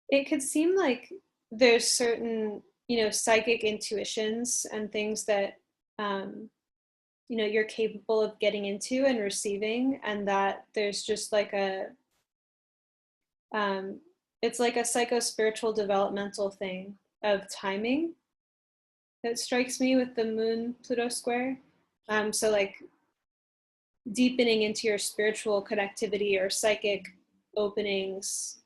Speaker 1: it could seem like there's certain, you know, psychic intuitions and things that, you know, you're capable of getting into and receiving, and that there's just like a, it's like a psycho-spiritual developmental thing of timing that strikes me with the Moon Pluto square. So like deepening into your spiritual connectivity or psychic openings,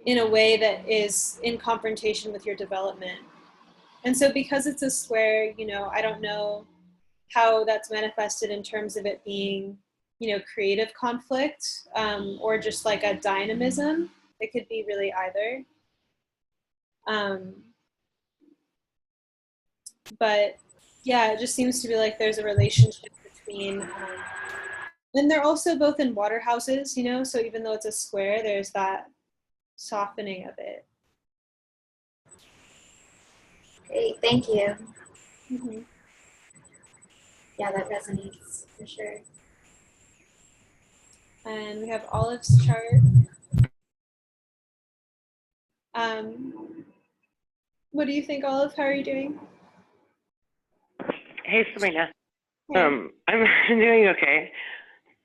Speaker 1: in a way that is in confrontation with your development. And so because it's a square, you know, I don't know how that's manifested in terms of it being, you know, creative conflict, or just like a dynamism. It could be really either. But yeah, it just seems to be like there's a relationship between, and they're also both in water houses, you know, so even though it's a square, there's that softening of it.
Speaker 6: Great, thank you.
Speaker 1: Mm-hmm.
Speaker 6: Yeah, that resonates for sure.
Speaker 1: And we have Olive's chart. What do you think, Olive? How are you doing?
Speaker 4: Hey, Sabrina.
Speaker 1: Hey.
Speaker 4: I'm doing okay.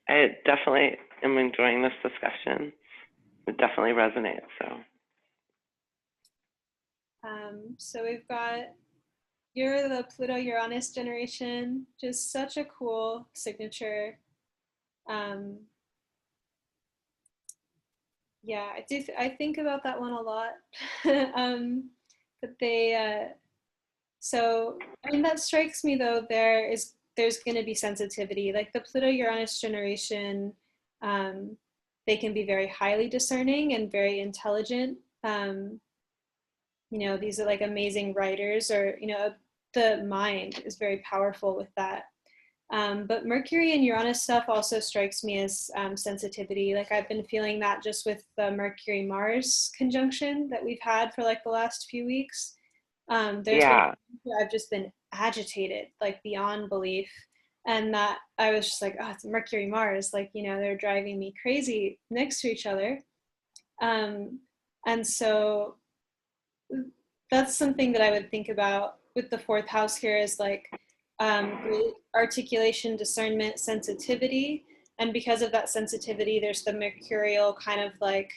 Speaker 4: I definitely am enjoying this discussion. It definitely resonates.
Speaker 1: So we've got, you're the Pluto-Uranus generation, just such a cool signature. Yeah, I think about that one a lot. But they, so, I mean, that strikes me though, there's going to be sensitivity. Like the Pluto-Uranus generation, they can be very highly discerning and very intelligent. You know, these are like amazing writers, or, you know, the mind is very powerful with that. But Mercury and Uranus stuff also strikes me as sensitivity. Like I've been feeling that just with the Mercury-Mars conjunction that we've had for like the last few weeks. I've just been agitated, like beyond belief. And that I was just like, oh, it's Mercury, Mars. Like, you know, they're driving me crazy next to each other. And so that's something that I would think about with the 4th house here, is like great articulation, discernment, sensitivity, and because of that sensitivity, there's the mercurial kind of like,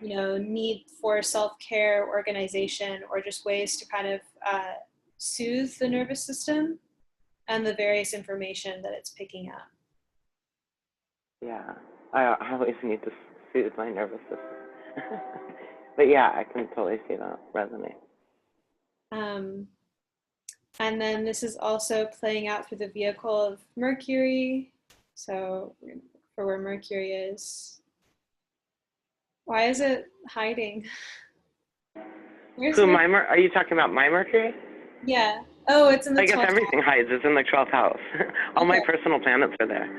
Speaker 1: you know, need for self-care, organization, or just ways to kind of soothe the nervous system and the various information that it's picking up.
Speaker 4: Yeah, I always need to soothe my nervous system. But yeah, I can totally see that resonate.
Speaker 1: And then this is also playing out through the vehicle of Mercury. So for where Mercury is. Why is it hiding? Where's
Speaker 4: Who, are you talking about my Mercury?
Speaker 1: Yeah. Oh, it's in the 12th
Speaker 4: I guess everything hides. It's in the 12th house. All my personal planets are there.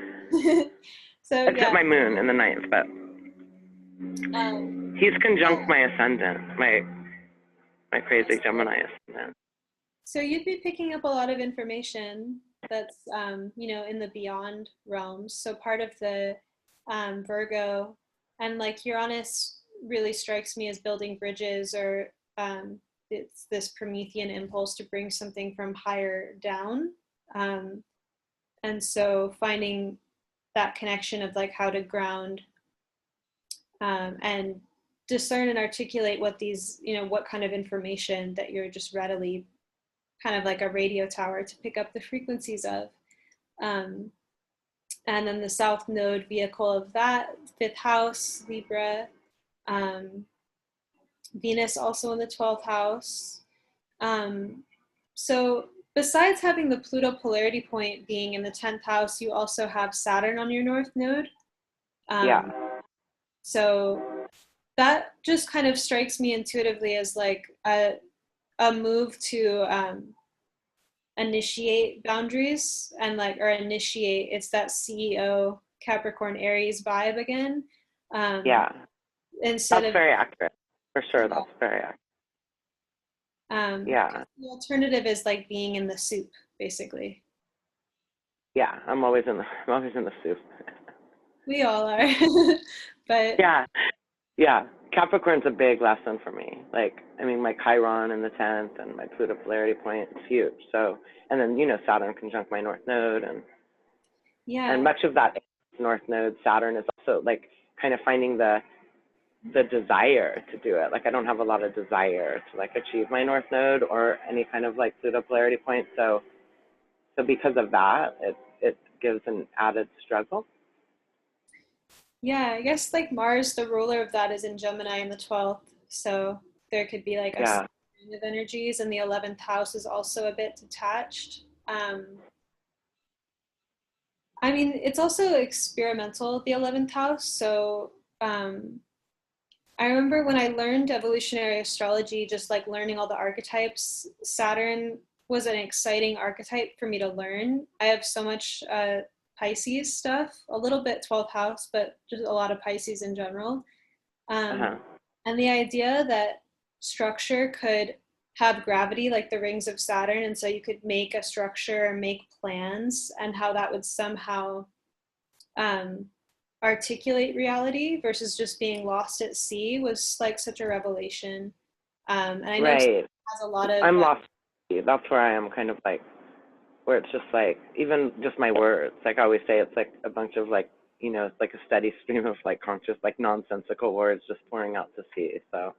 Speaker 1: So
Speaker 4: Except
Speaker 1: yeah.
Speaker 4: my moon in the 9th, but he's conjunct my ascendant, my crazy Gemini ascendant.
Speaker 1: So you'd be picking up a lot of information that's, you know, in the beyond realms. So part of the Virgo, and like Uranus really strikes me as building bridges, or it's this Promethean impulse to bring something from higher down. And so finding that connection of like how to ground and discern and articulate what these, you know, what kind of information that you're just readily kind of like a radio tower to pick up the frequencies of. And then the South Node vehicle of that, 5th house, Libra, Venus also in the 12th house. So besides having the Pluto polarity point being in the 10th house, you also have Saturn on your North Node.
Speaker 4: Yeah.
Speaker 1: So that just kind of strikes me intuitively as like a move to initiate boundaries and like, or initiate, it's that CEO Capricorn Aries vibe again.
Speaker 4: Yeah.
Speaker 1: Instead
Speaker 4: that's very accurate. For sure, that's very accurate. Yeah.
Speaker 1: The alternative is like being in the soup, basically.
Speaker 4: Yeah, I'm always in the soup.
Speaker 1: We all are. But
Speaker 4: yeah, Capricorn's a big lesson for me. Like, I mean, my Chiron in the 10th and my Pluto polarity point is huge. So, and then, you know, Saturn conjunct my North Node, and much of that North Node, Saturn is also like kind of finding the desire to do it. Like, I don't have a lot of desire to like achieve my North Node or any kind of like Pluto polarity point. So because of that, it gives an added struggle.
Speaker 1: Yeah, I guess like Mars, the ruler of that, is in Gemini in the 12th. So there could be like a kind of energies, and the 11th house is also a bit detached. I mean, it's also experimental, the 11th house. So I remember when I learned evolutionary astrology, just like learning all the archetypes, Saturn was an exciting archetype for me to learn. I have so much Pisces stuff, a little bit 12th house, but just a lot of Pisces in general. And the idea that structure could have gravity like the rings of Saturn, and so you could make a structure and make plans, and how that would somehow articulate reality versus just being lost at sea was like such a revelation. And I know it has a lot of...
Speaker 4: I'm lost. That's where I am, kind of like, where it's just like, even just my words, like I always say, it's like a bunch of like, you know, it's like a steady stream of like conscious, like nonsensical words just pouring out to sea. So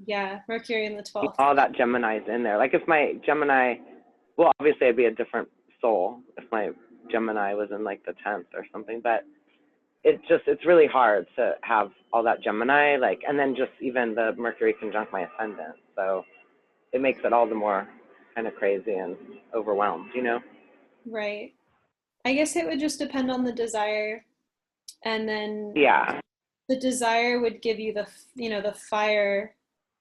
Speaker 1: yeah, Mercury in the 12th.
Speaker 4: All that Gemini's in there. Like if my Gemini, well, obviously I'd be a different soul if my Gemini was in like the 10th or something, but it's really hard to have all that Gemini, like, and then just even the Mercury conjunct my ascendant. So it makes it all the more kind of crazy and overwhelmed, you know?
Speaker 1: Right. I guess it would just depend on the desire. And then the desire would give you the, you know, the fire.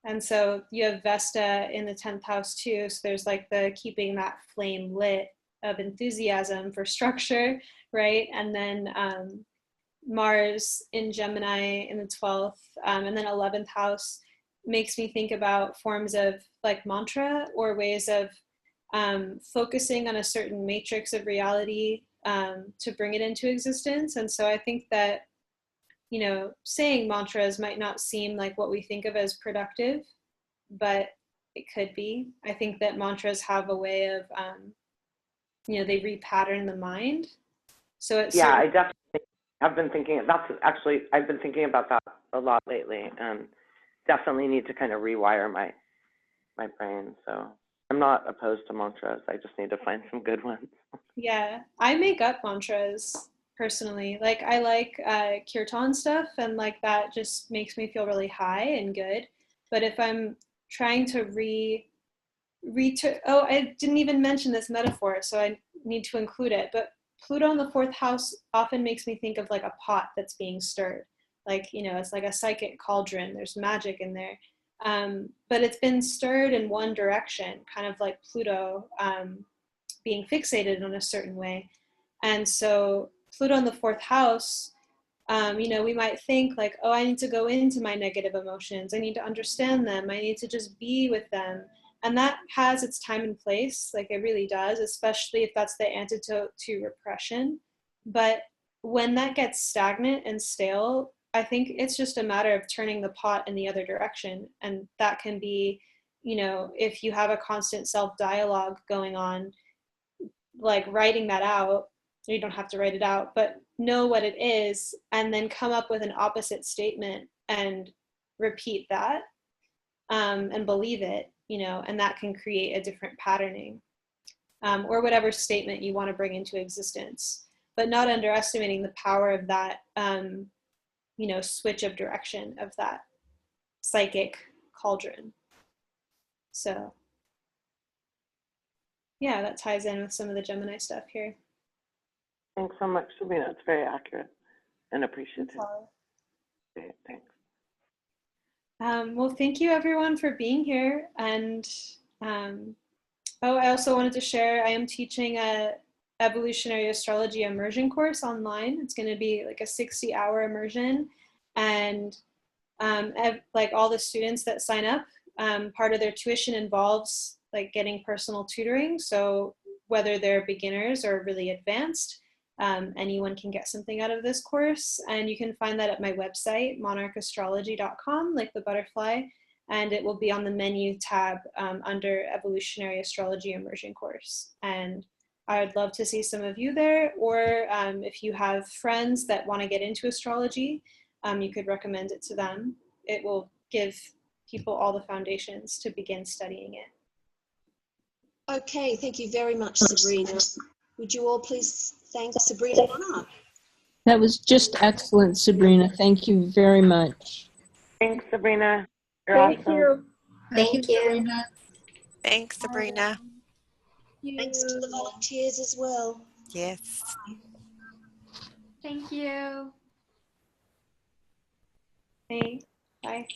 Speaker 1: And so you have Vesta in the 10th house too. So there's like the keeping that flame lit of enthusiasm for structure, right? And then Mars in Gemini in the 12th, and then 11th house makes me think about forms of like mantra, or ways of focusing on a certain matrix of reality to bring it into existence. And so I think that, you know, saying mantras might not seem like what we think of as productive, but it could be. I think that mantras have a way of, you know, they repattern the mind. So it's
Speaker 4: Yeah, I definitely have been thinking, I've been thinking about that a lot lately, and definitely need to kind of rewire my brain. So I'm not opposed to mantras. I just need to find some good ones.
Speaker 1: Yeah, I make up mantras personally. Like I like kirtan stuff, and like that just makes me feel really high and good. But if I'm trying to oh, I didn't even mention this metaphor, so I need to include it. But Pluto in the fourth house often makes me think of like a pot that's being stirred. Like, you know, it's like a psychic cauldron. There's magic in there. But it's been stirred in one direction, kind of like Pluto being fixated on a certain way. And so Pluto in the fourth house, you know, we might think like, oh, I need to go into my negative emotions. I need to understand them. I need to just be with them. And that has its time and place, like it really does, especially if that's the antidote to repression. But when that gets stagnant and stale, I think it's just a matter of turning the pot in the other direction. And that can be, you know, if you have a constant self-dialogue going on, like writing that out. You don't have to write it out, but know what it is and then come up with an opposite statement and repeat that, and believe it, you know, and that can create a different patterning, or whatever statement you want to bring into existence, but not underestimating the power of that, you know, switch of direction of that psychic cauldron. So yeah, that ties in with some of the Gemini stuff here.
Speaker 4: Thanks so much, Sabrina. It's very accurate and appreciative. Great, thanks.
Speaker 1: Well, thank you everyone for being here. And oh, I also wanted to share, I am teaching a Evolutionary Astrology Immersion course online. It's going to be like a 60-hour immersion. And like all the students that sign up, part of their tuition involves like getting personal tutoring. So whether they're beginners or really advanced, anyone can get something out of this course. And you can find that at my website, monarchastrology.com, like the butterfly, and it will be on the menu tab under Evolutionary Astrology Immersion course. And I would love to see some of you there, or if you have friends that want to get into astrology, you could recommend it to them. It will give people all the foundations to begin studying it.
Speaker 2: Okay, thank you very much, Sabrina. Would you all please thank Sabrina Monarch?
Speaker 7: That was just excellent, Sabrina. Thank you very much.
Speaker 4: Thanks, Sabrina. You're
Speaker 5: Thank
Speaker 4: awesome.
Speaker 5: you.
Speaker 6: Thank you.
Speaker 5: Sabrina.
Speaker 3: Thanks, Sabrina.
Speaker 2: Thanks to the volunteers as well.
Speaker 3: Yes.
Speaker 5: Thank you.
Speaker 1: Thanks. Bye.